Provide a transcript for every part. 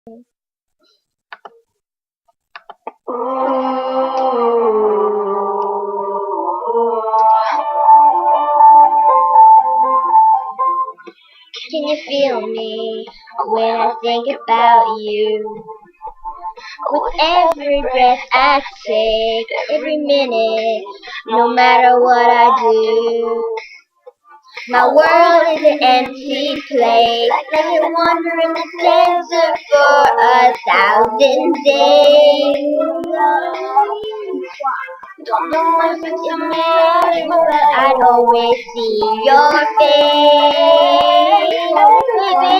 Can you feel me when I think about you? With every breath I take, every minute, no matter what I do. My world is an empty place, like I wander in the desert for 1,000 days. Don't know much of your name, but I'd always see your face. Baby,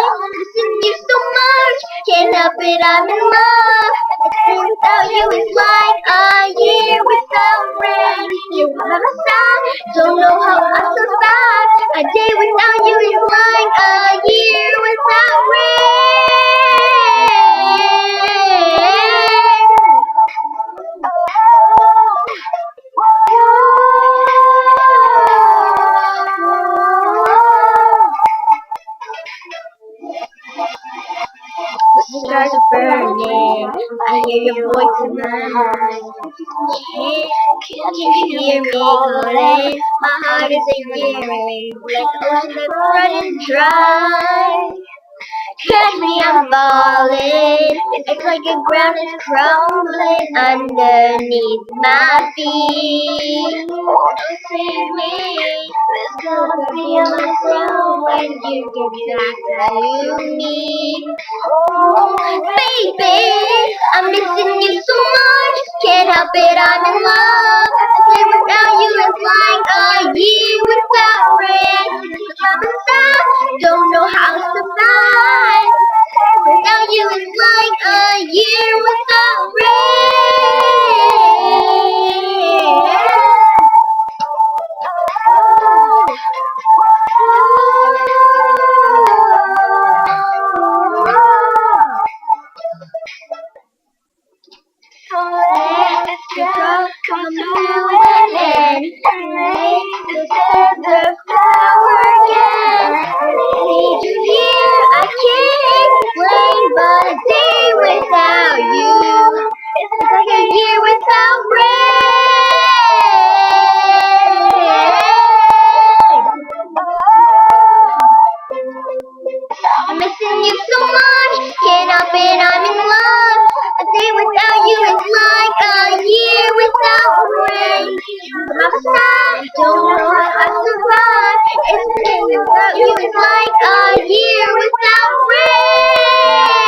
I'm missing you so much, can't help it, I'm in love. A day without you is like a year without rain. You by my side, don't know how I survive. A day without you is like a year without the stars are burning, I hear your voice in my mind. Can't you hear me calling? My heart is a yearning, like the ocean that's running dry. Catch me, I'm falling. It's like the ground is crumbling underneath my feet. Save me. There's gonna be a lesson when you get back to me. Oh, baby, I'm missing you so much. Can't help it, I'm in love. A day without you is like a year without rain. By my side, don't know how to survive. Without you is like a year without let this drug come to an end and make this other flower again. I need you here, I can't explain, but a day without you is like a year without rain. I'm missing you so much, can't help it, I'm in love. A day without you is like a year without rain. From outside, don't know how I survive. A day without you is like a year without rain.